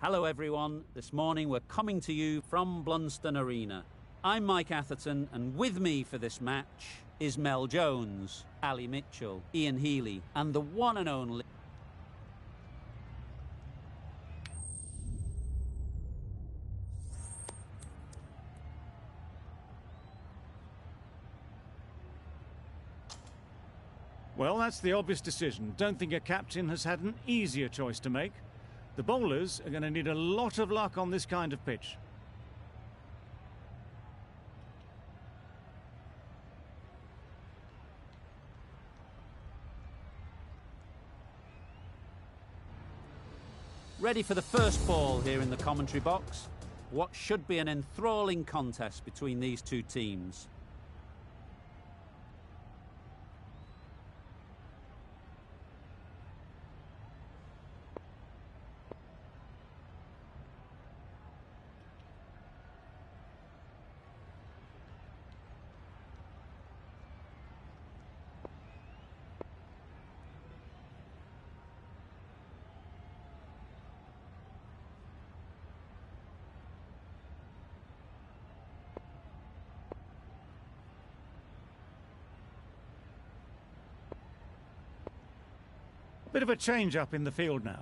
Hello everyone, this morning we're coming to you from Blunston Arena. I'm Mike Atherton and with me for this match is Mel Jones, Ali Mitchell, Ian Healy and the one and only... Well, that's the obvious decision. Don't think a captain has had an easier choice to make. The bowlers are going to need a lot of luck on this kind of pitch. Ready for the first ball here in the commentary box. What should be an enthralling contest between these two teams. Bit of a change-up in the field now.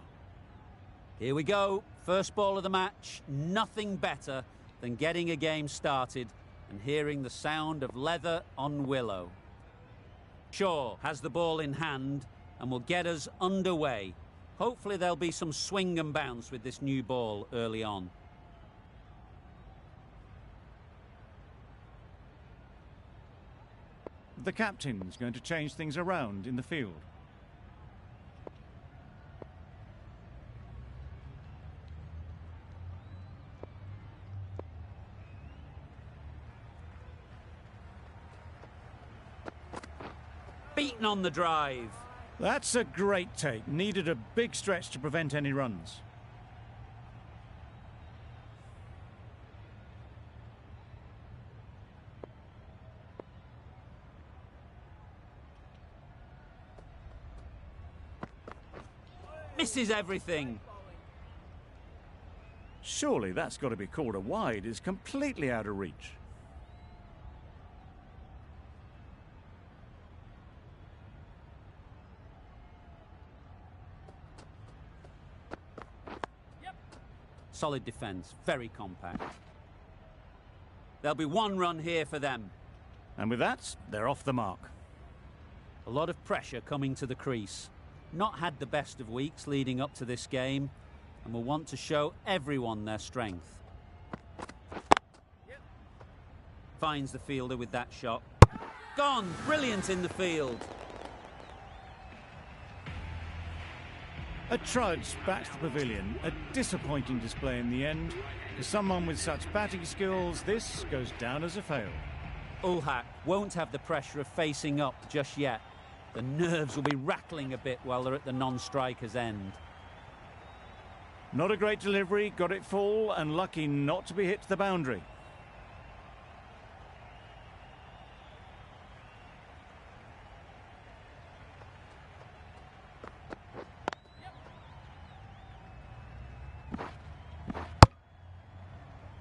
Here we go, first ball of the match. Nothing better than getting a game started and hearing the sound of leather on willow. Shaw has the ball in hand and will get us underway. Hopefully there'll be some swing and bounce with this new ball early on. The captain's going to change things around in the field. Beaten on the drive. That's a great take. Needed a big stretch to prevent any runs. Misses everything. Surely that's got to be called a wide. It's completely out of reach. Solid defence, very compact. There'll be one run here for them. And with that, they're off the mark. A lot of pressure coming to the crease. Not had the best of weeks leading up to this game and will want to show everyone their strength. Finds the fielder with that shot. Gone! Brilliant in the field. A trudge back to the pavilion. A disappointing display in the end. For someone with such batting skills, this goes down as a fail. Ulhak won't have the pressure of facing up just yet. The nerves will be rattling a bit while they're at the non-striker's end. Not a great delivery, got it full and lucky not to be hit to the boundary.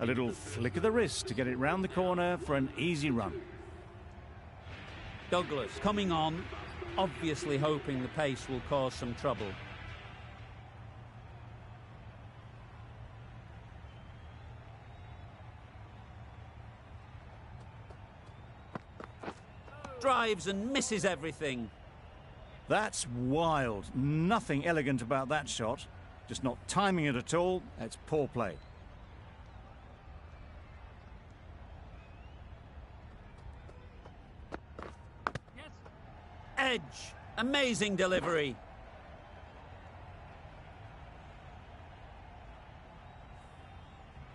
A little flick of the wrist to get it round the corner for an easy run. Douglas coming on, obviously hoping the pace will cause some trouble. Drives and misses everything. That's wild. Nothing elegant about that shot. Just not timing it at all. It's poor play. Edge. Amazing delivery.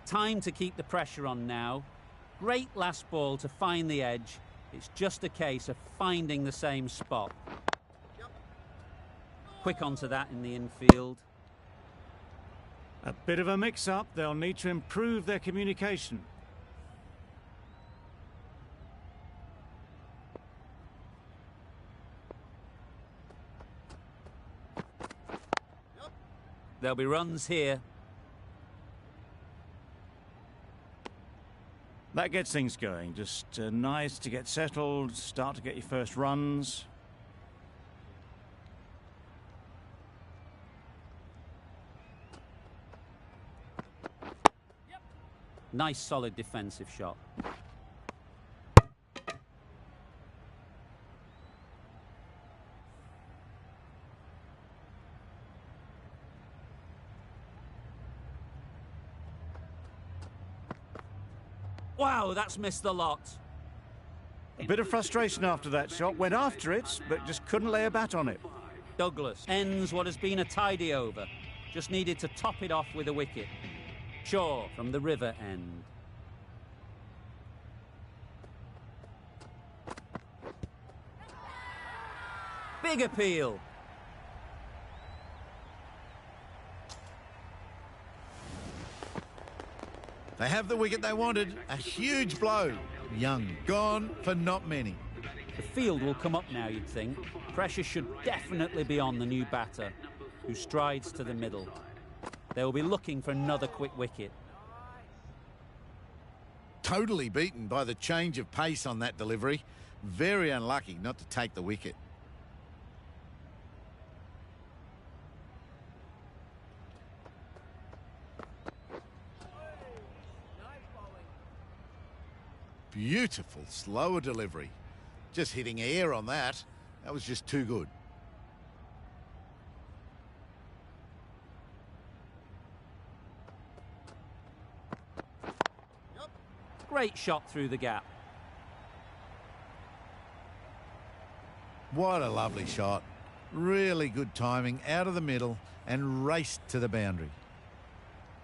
Time to keep the pressure on now. Great last ball to find the edge. It's just a case of finding the same spot. Quick onto that in the infield. A bit of a mix-up. They'll need to improve their communication. There'll be runs here. That gets things going. Just nice to get settled, start to get your first runs. Nice solid defensive shot. Wow, that's missed the lot. A bit of frustration after that shot. Went after it, but just couldn't lay a bat on it. Douglas ends what has been a tidy over. Just needed to top it off with a wicket. Shaw from the river end. Big appeal. They have the wicket they wanted. A huge blow. Young gone for not many. The field will come up now, you'd think. Pressure should definitely be on the new batter, who strides to the middle. They'll be looking for another quick wicket. Totally beaten by the change of pace on that delivery. Very unlucky not to take the wicket. Beautiful, slower delivery. Just hitting air on that. That was just too good. Great shot through the gap. What a lovely shot. Really good timing, out of the middle and raced to the boundary.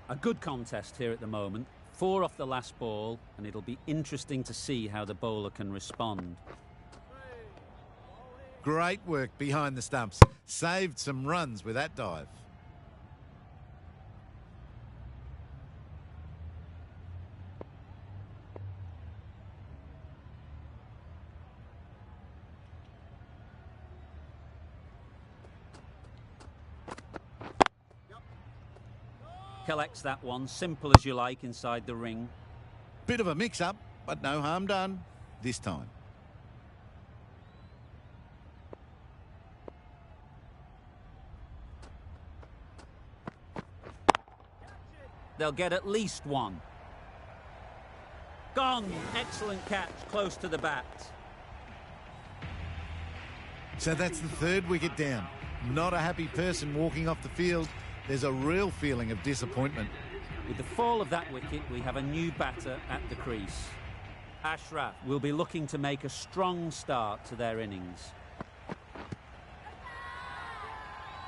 A good contest here at the moment. 4 off the last ball, and it'll be interesting to see how the bowler can respond. Great work behind the stumps. Saved some runs with that dive. Collects that one, simple as you like, inside the ring. Bit of a mix-up, but no harm done this time. They'll get at least one. Gone! Excellent catch, close to the bat. So that's the 3rd wicket down. Not a happy person walking off the field. There's a real feeling of disappointment. With the fall of that wicket, we have a new batter at the crease. Ashraf will be looking to make a strong start to their innings.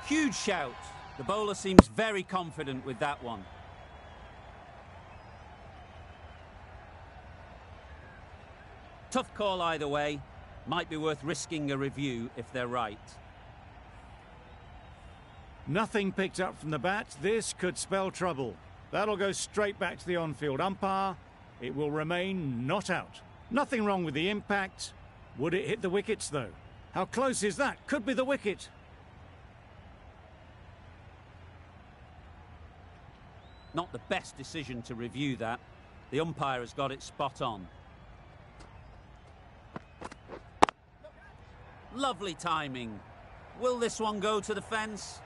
Huge shout. The bowler seems very confident with that one. Tough call either way. Might be worth risking a review if they're right. Nothing picked up from the bat. This could spell trouble. That'll go straight back to the on-field umpire. It will remain not out. Nothing wrong with the impact. Would it hit the wickets, though? How close is that? Could be the wicket. Not the best decision to review that. The umpire has got it spot on. Lovely timing. Will this one go to the fence?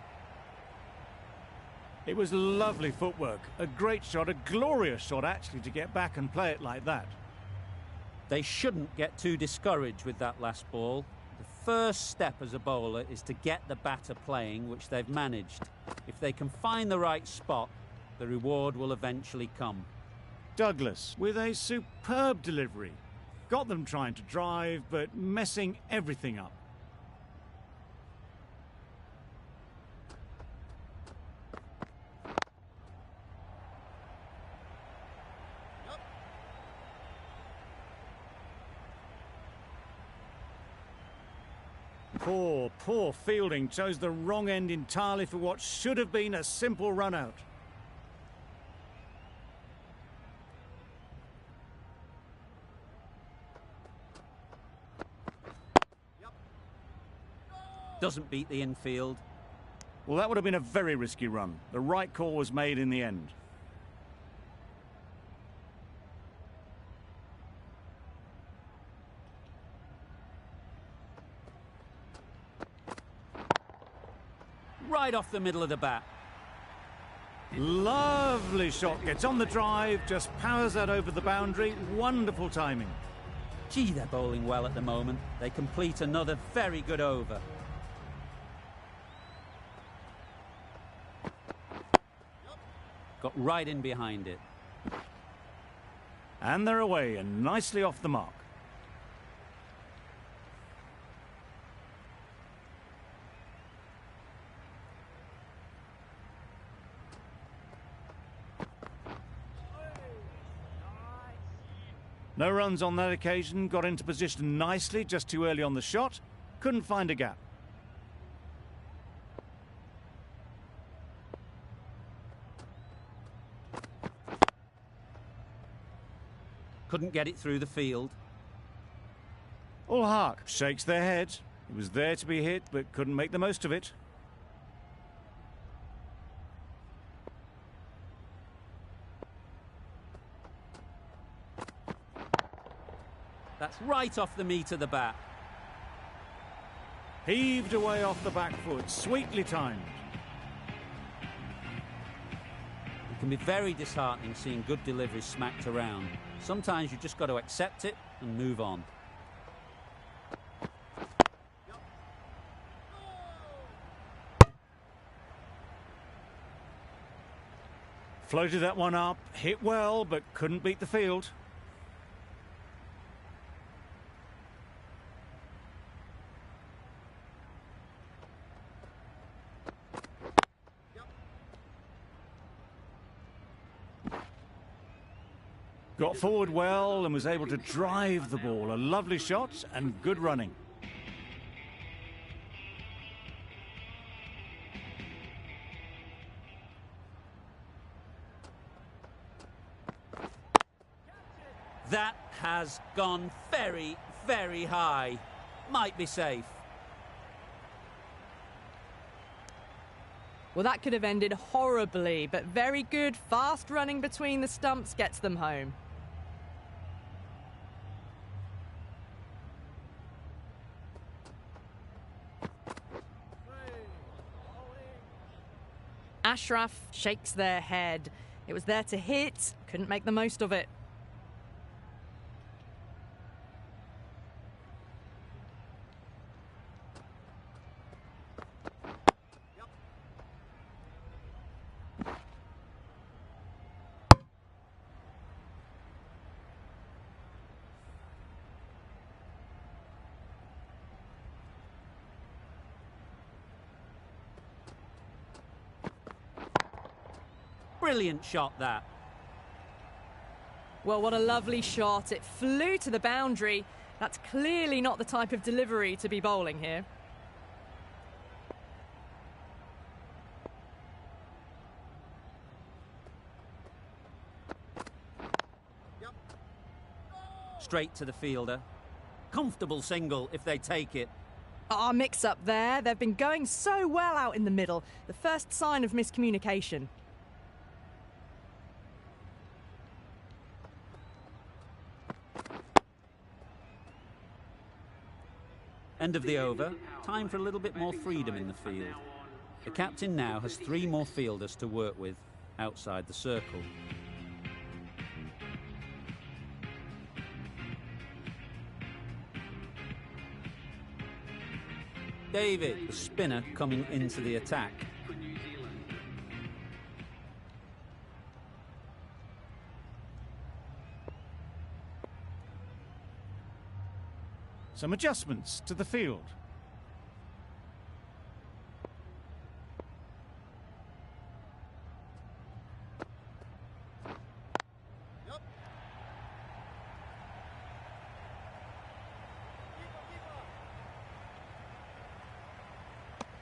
It was lovely footwork. A great shot, a glorious shot, actually, to get back and play it like that. They shouldn't get too discouraged with that last ball. The first step as a bowler is to get the batter playing, which they've managed. If they can find the right spot, the reward will eventually come. Douglas, with a superb delivery. Got them trying to drive, but messing everything up. Poor fielding. Chose the wrong end entirely for what should have been a simple run out. Doesn't beat the infield. Well, that would have been a very risky run. The right call was made in the end. right off the middle of the bat. Lovely shot, gets on the drive, just powers that over the boundary. Wonderful timing. Gee, they're bowling well at the moment. They complete another very good over. Got right in behind it. And they're away and nicely off the mark. No runs on that occasion, got into position nicely, just too early on the shot. Couldn't find a gap. Couldn't get it through the field. Ulhark shakes their head. He was there to be hit, but couldn't make the most of it. That's right off the meat of the bat. Heaved away off the back foot, sweetly timed. It can be very disheartening seeing good deliveries smacked around. Sometimes you just got to accept it and move on. Floated that one up, hit well, but couldn't beat the field. Got forward well and was able to drive the ball. A lovely shot and good running. That has gone very, very high. Might be safe. Well, that could have ended horribly, but very good, fast running between the stumps gets them home. Ashraf shakes their head. It was there to hit, couldn't make the most of it. Brilliant shot, that. Well, what a lovely shot. It flew to the boundary. That's clearly not the type of delivery to be bowling here. Straight to the fielder. Comfortable single if they take it. Our mix-up there. They've been going so well out in the middle. The first sign of miscommunication. End of the over. Time for a little bit more freedom in the field. The captain now has 3 more fielders to work with outside the circle. David, the spinner, coming into the attack. Some adjustments to the field.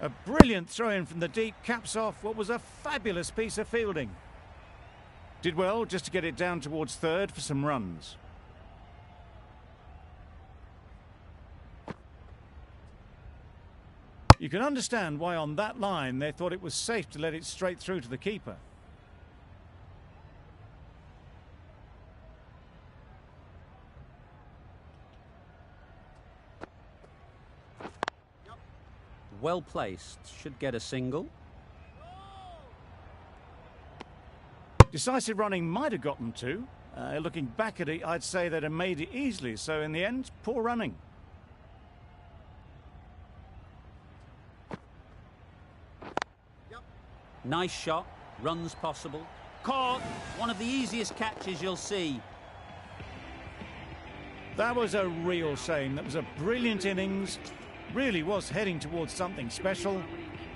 A brilliant throw-in from the deep caps off what was a fabulous piece of fielding. Did well just to get it down towards third for some runs. You can understand why on that line they thought it was safe to let it straight through to the keeper. Well placed. Should get a single. Decisive running might have got them two. Looking back at it, I'd say they'd have made it easily. So in the end, poor running. Nice shot. Runs possible. Caught. One of the easiest catches you'll see. That was a real shame. That was a brilliant innings. Really was heading towards something special.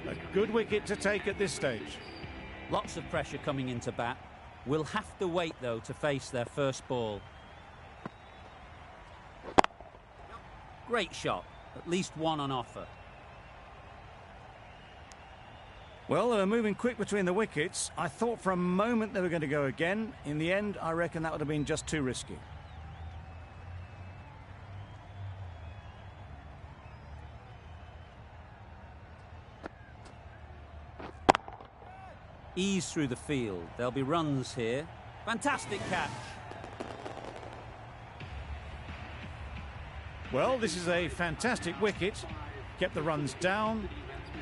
A good wicket to take at this stage. Lots of pressure coming into bat. Will have to wait, though, to face their first ball. Great shot. At least one on offer. Well, they were moving quick between the wickets. I thought for a moment they were going to go again. In the end, I reckon that would have been just too risky. Ease through the field. There'll be runs here. Fantastic catch. Well, this is a fantastic wicket. Kept the runs down.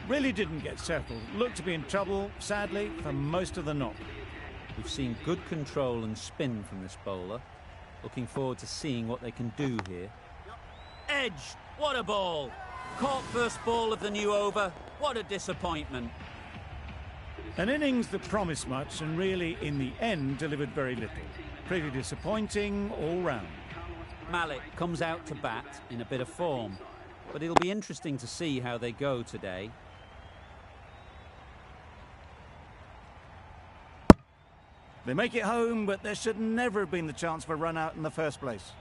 Really didn't get settled. Looked to be in trouble, sadly, for most of the knock. We've seen good control and spin from this bowler. Looking forward to seeing what they can do here. Edge! What a ball! Caught first ball of the new over. What a disappointment. An innings that promised much and really, in the end, delivered very little. Pretty disappointing all round. Malik comes out to bat in a bit of form, but it'll be interesting to see how they go today. They make it home, but there should never have been the chance for a run out in the first place.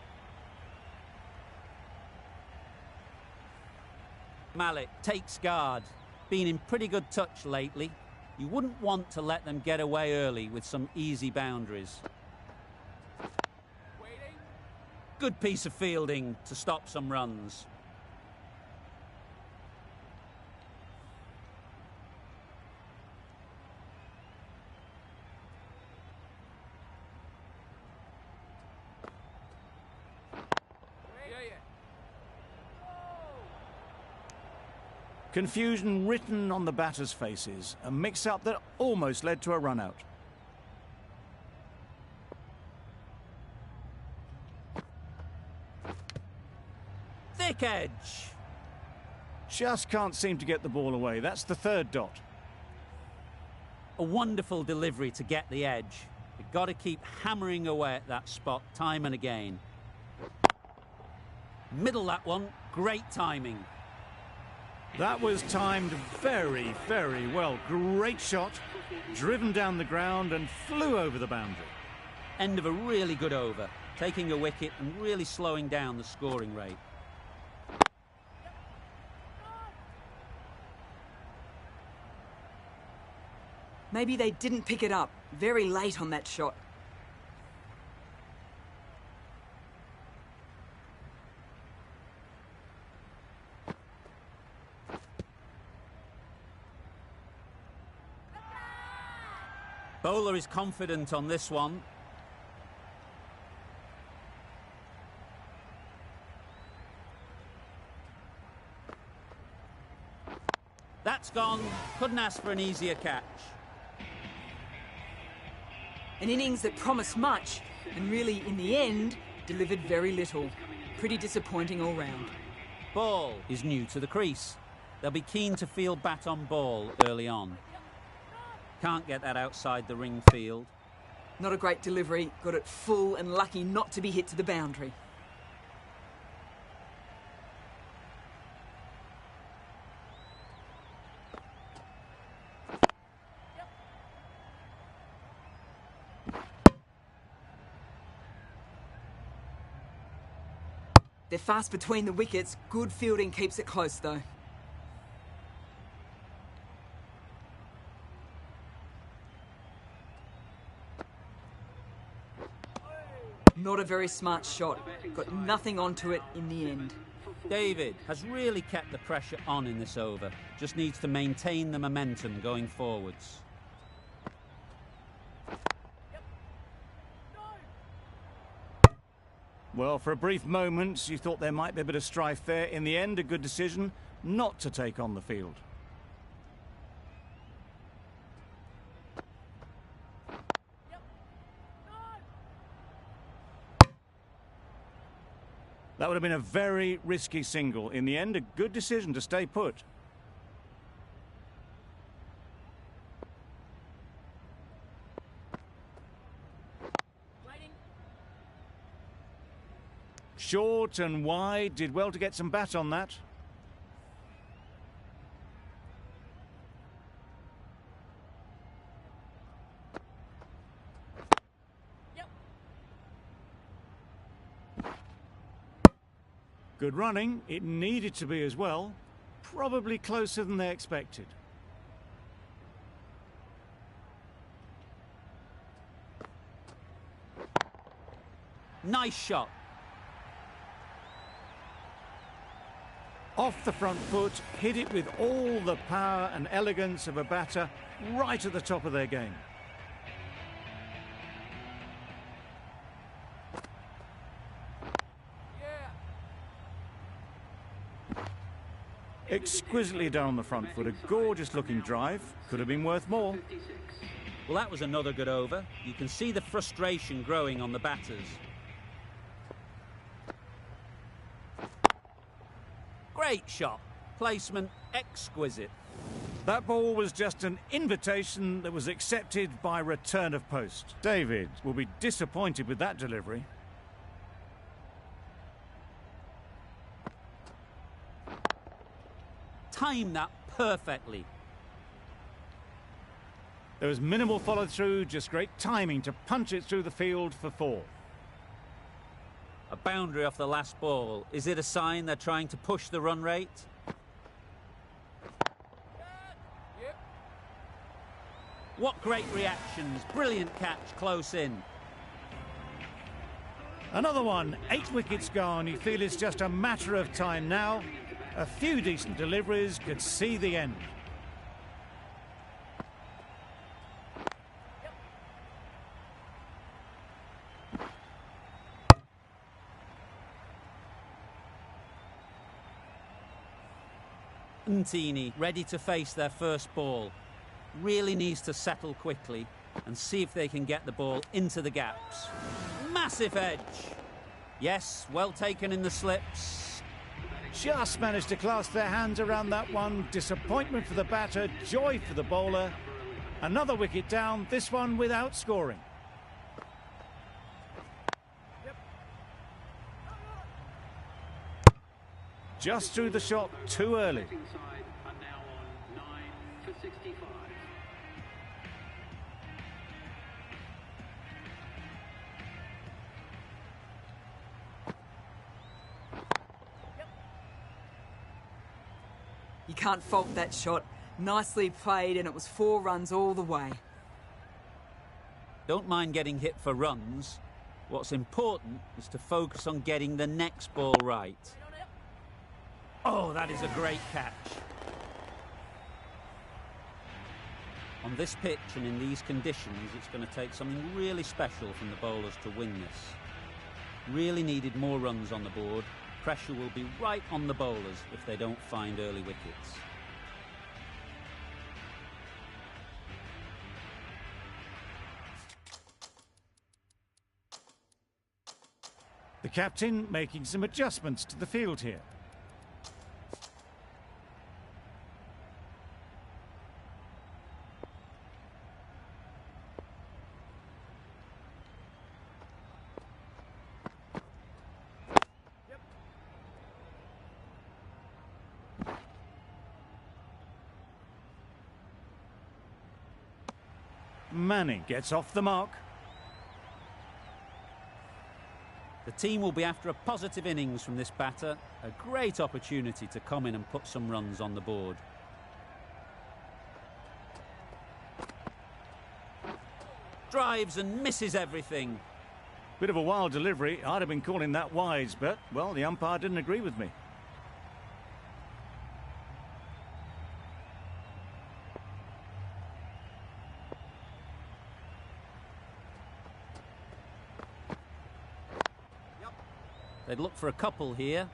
Malik takes guard. Been in pretty good touch lately. You wouldn't want to let them get away early with some easy boundaries. Good piece of fielding to stop some runs. Confusion written on the batters' faces. A mix-up that almost led to a run-out. Thick edge. Just can't seem to get the ball away. That's the third dot. A wonderful delivery to get the edge. You've got to keep hammering away at that spot time and again. Middle that one. Great timing. That was timed very, very well. Great shot, driven down the ground and flew over the boundary. End of a really good over, taking a wicket and really slowing down the scoring rate. Maybe they didn't pick it up. Very late on that shot. Bowler is confident on this one. That's gone. Couldn't ask for an easier catch. An innings that promised much and really, in the end, delivered very little. Pretty disappointing all round. Ball is new to the crease. They'll be keen to field bat on ball early on. Can't get that outside the ring field. Not a great delivery. Got it full and lucky not to be hit to the boundary. They're fast between the wickets. Good fielding keeps it close, though. Not a very smart shot. Got nothing onto it in the end. David has really kept the pressure on in this over. Just needs to maintain the momentum going forwards. Well, for a brief moment, you thought there might be a bit of strife there. In the end, a good decision not to take on the field. That would have been a very risky single. In the end, a good decision to stay put. Short and wide, did well to get some bat on that. Good running, it needed to be as well. Probably closer than they expected. Nice shot. Off the front foot, hit it with all the power and elegance of a batter right at the top of their game. Exquisitely done on the front foot, a gorgeous looking drive, could have been worth more. Well, that was another good over. You can see the frustration growing on the batters. Great shot. Placement exquisite. That ball was just an invitation that was accepted by return of post. David will be disappointed with that delivery. Timed that perfectly. There was minimal follow-through, just great timing to punch it through the field for 4. A boundary off the last ball. Is it a sign they're trying to push the run rate? What great reactions. Brilliant catch close in. Another one, 8 wickets gone. You feel it's just a matter of time now. A few decent deliveries could see the end. Ntini ready to face their first ball. Really needs to settle quickly and see if they can get the ball into the gaps. Massive edge. Yes, well taken in the slips. Just managed to clasp their hands around that one. Disappointment for the batter, joy for the bowler. Another wicket down, this one without scoring. Just threw the shot too early. You can't fault that shot. Nicely played, and it was 4 runs all the way. Don't mind getting hit for runs. What's important is to focus on getting the next ball right. Oh, that is a great catch. On this pitch and in these conditions, it's going to take something really special from the bowlers to win this. Really needed more runs on the board. Pressure will be right on the bowlers if they don't find early wickets. The captain making some adjustments to the field here. Manning gets off the mark. The team will be after a positive innings from this batter. A great opportunity to come in and put some runs on the board. Drives and misses everything. Bit of a wild delivery. I'd have been calling that wise, but, well, the umpire didn't agree with me. They'd look for a couple here.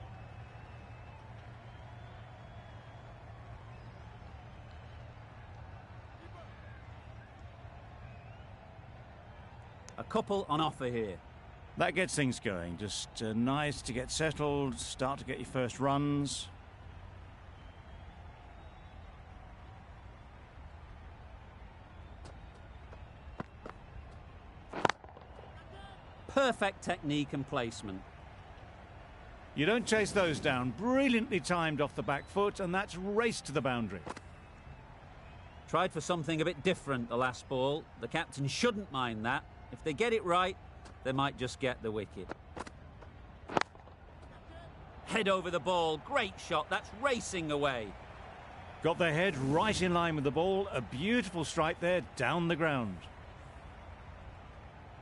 A couple on offer here. That gets things going. Just nice to get settled, start to get your first runs. Perfect technique and placement. You don't chase those down. Brilliantly timed off the back foot, and that's raced to the boundary. Tried for something a bit different the last ball. The captain shouldn't mind that. If they get it right, they might just get the wicket. Head over the ball. Great shot. That's racing away. Got their head right in line with the ball. A beautiful strike there, down the ground.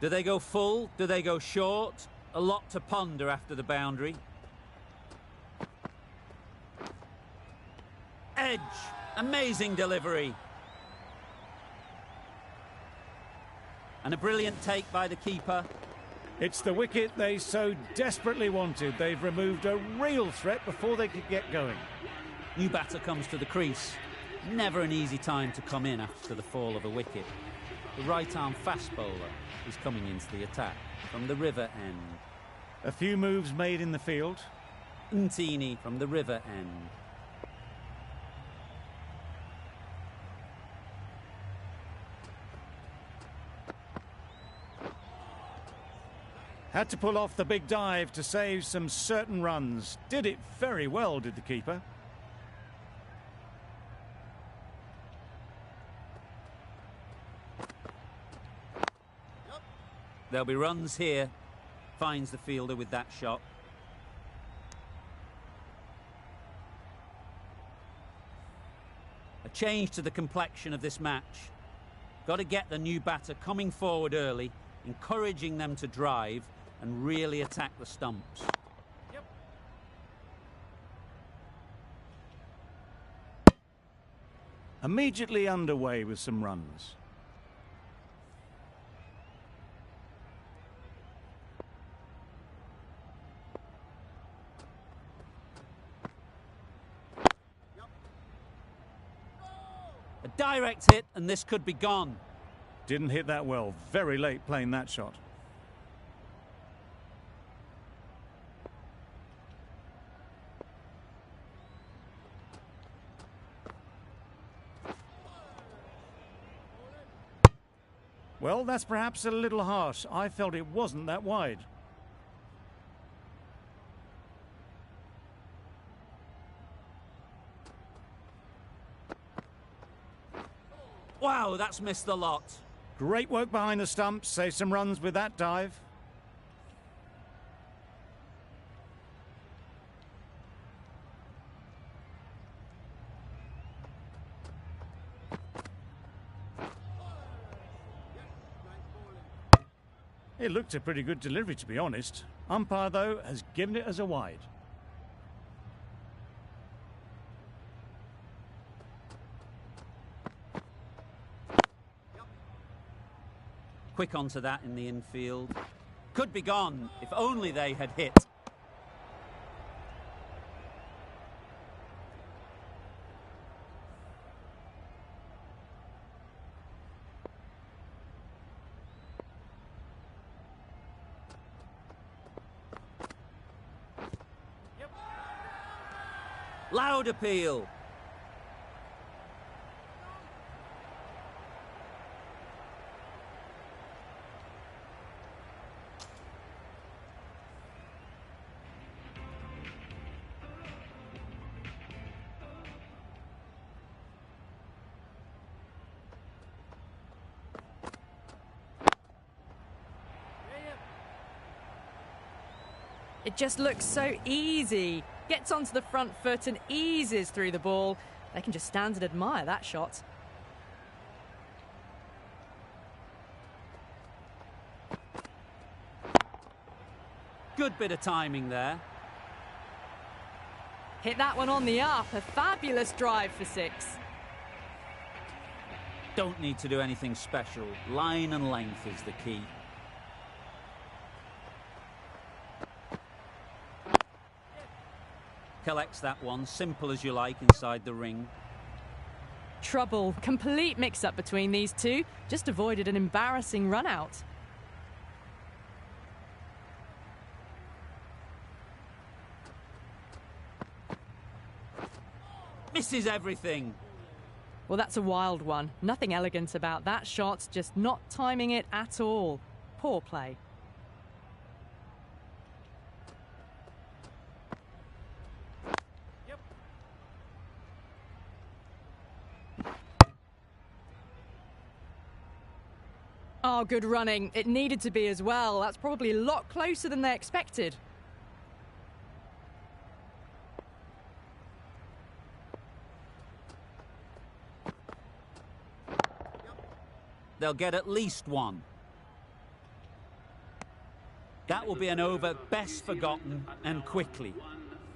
Do they go full? Do they go short? A lot to ponder after the boundary. Edge. Amazing delivery. And a brilliant take by the keeper. It's the wicket they so desperately wanted. They've removed a real threat before they could get going. New batter comes to the crease. Never an easy time to come in after the fall of a wicket. The right-arm fast bowler is coming into the attack from the river end. A few moves made in the field. Ntini from the river end. Had to pull off the big dive to save some certain runs. Did it very well, did the keeper. There'll be runs here. Finds the fielder with that shot. A change to the complexion of this match. Got to get the new batter coming forward early, encouraging them to drive and really attack the stumps. Immediately underway with some runs. A direct hit and this could be gone. Didn't hit that well. Very late playing that shot. Well, that's perhaps a little harsh. I felt it wasn't that wide. Wow, that's missed the lot. Great work behind the stumps. Save some runs with that dive. It looked a pretty good delivery, to be honest. Umpire, though, has given it as a wide. Quick onto that in the infield. Could be gone if only they had hit. Loud appeal. It just looks so easy. Gets onto the front foot and eases through the ball. They can just stand and admire that shot. Good bit of timing there. Hit that one on the up. A fabulous drive for six. Don't need to do anything special. Line and length is the key. Collects that one, simple as you like, inside the ring. Trouble. Complete mix-up between these two. Just avoided an embarrassing run-out. Misses everything. Well, that's a wild one. Nothing elegant about that shot, just not timing it at all. Poor play. Oh, good running. It needed to be as well. That's probably a lot closer than they expected. They'll get at least one. That will be an over best forgotten and quickly.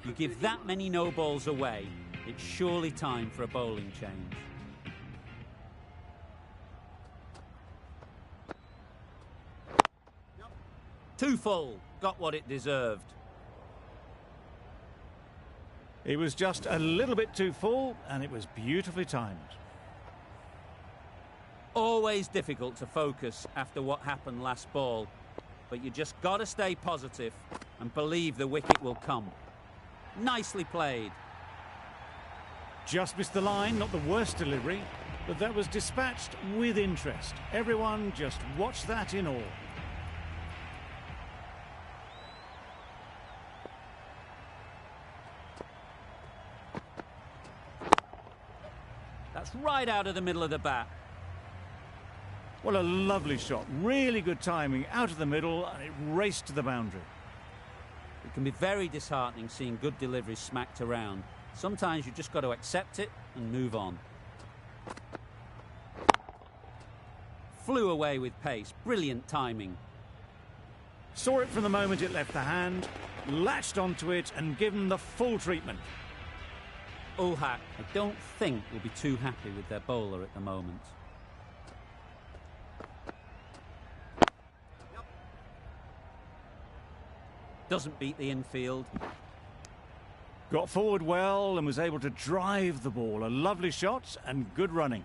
You give that many no balls away, it's surely time for a bowling change. Too full, got what it deserved. It was just a little bit too full, and it was beautifully timed. Always difficult to focus after what happened last ball, but you just got to stay positive and believe the wicket will come. Nicely played. Just missed the line, not the worst delivery, but that was dispatched with interest. Everyone just watched that in awe. That's right out of the middle of the bat. What a lovely shot. Really good timing out of the middle, and it raced to the boundary. It can be very disheartening seeing good deliveries smacked around. Sometimes you've just got to accept it and move on. Flew away with pace. Brilliant timing. Saw it from the moment it left the hand, latched onto it and given the full treatment. Ulhak, I don't think, will be too happy with their bowler at the moment. Doesn't beat the infield. Got forward well and was able to drive the ball. A lovely shot and good running.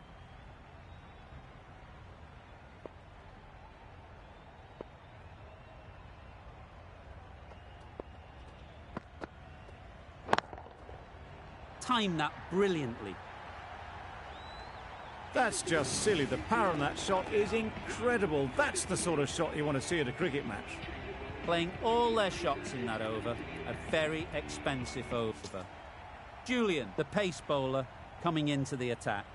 Timed that brilliantly. That's just silly. The power on that shot is incredible. That's the sort of shot you want to see at a cricket match. Playing all their shots in that over, a very expensive over. Julian, the pace bowler, coming into the attack.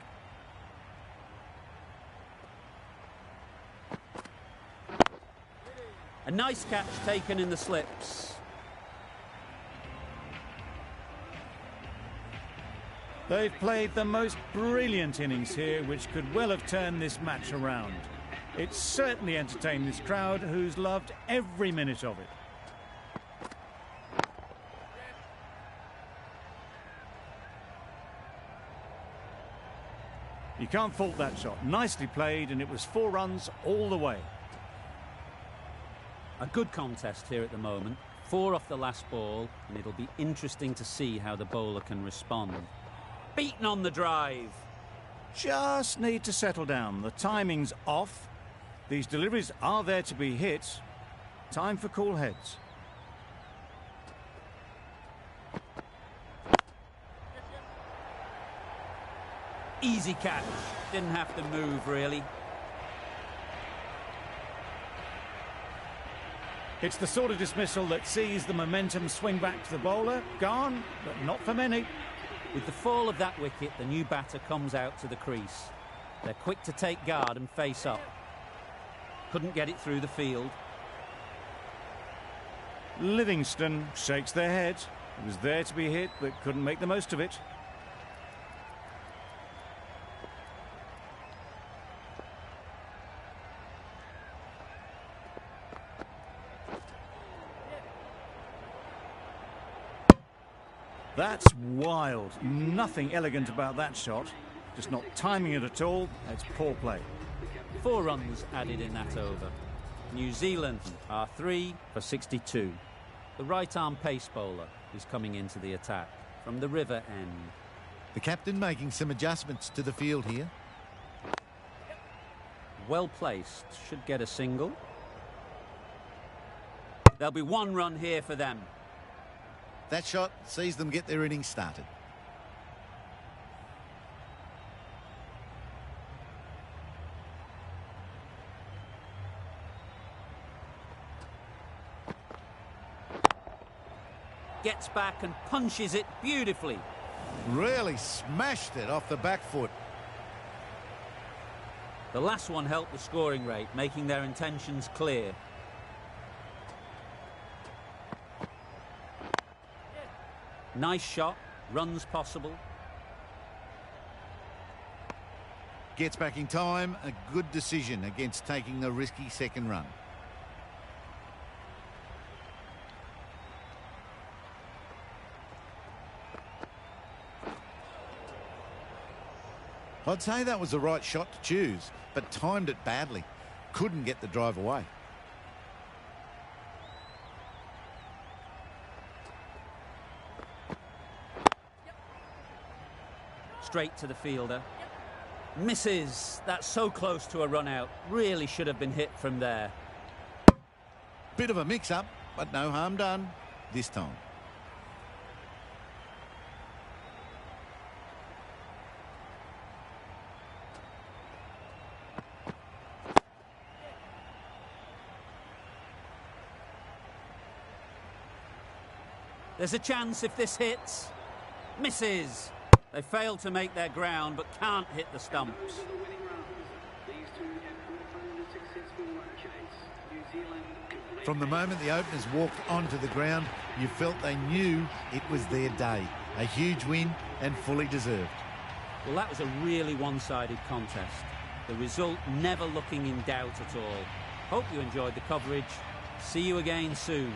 A nice catch taken in the slips. They've played the most brilliant innings here, which could well have turned this match around. It certainly entertained this crowd, who's loved every minute of it. You can't fault that shot. Nicely played, and it was 4 runs all the way. A good contest here at the moment. 4 off the last ball, and it'll be interesting to see how the bowler can respond. Beaten on the drive. Just need to settle down. The timing's off. These deliveries are there to be hit. Time for cool heads. Easy catch. Didn't have to move, really. It's the sort of dismissal that sees the momentum swing back to the bowler. Gone, but not for many. With the fall of that wicket, the new batter comes out to the crease. They're quick to take guard and face up. Couldn't get it through the field. Livingston shakes their head. It was there to be hit, but couldn't make the most of it. That's wild. Nothing elegant about that shot. Just not timing it at all. It's poor play. 4 runs added in that over. New Zealand are 3 for 62. The right-arm pace bowler is coming into the attack. from the river end. The captain making some adjustments to the field here. Well placed, should get a single. There'll be one run here for them. That shot sees them get their innings started. Gets back and punches it beautifully. Really smashed it off the back foot. The last one helped the scoring rate, making their intentions clear. Nice shot, runs possible. Gets back in time, a good decision against taking the risky second run. I'd say that was the right shot to choose, but timed it badly. Couldn't get the drive away. Straight to the fielder. Misses. That's so close to a run out. Really should have been hit from there. Bit of a mix-up, but no harm done this time. There's a chance if this hits. Misses. They fail to make their ground, but can't hit the stumps. From the moment the openers walked onto the ground, you felt they knew it was their day. A huge win and fully deserved. Well, that was a really one-sided contest. The result never looking in doubt at all. Hope you enjoyed the coverage. See you again soon.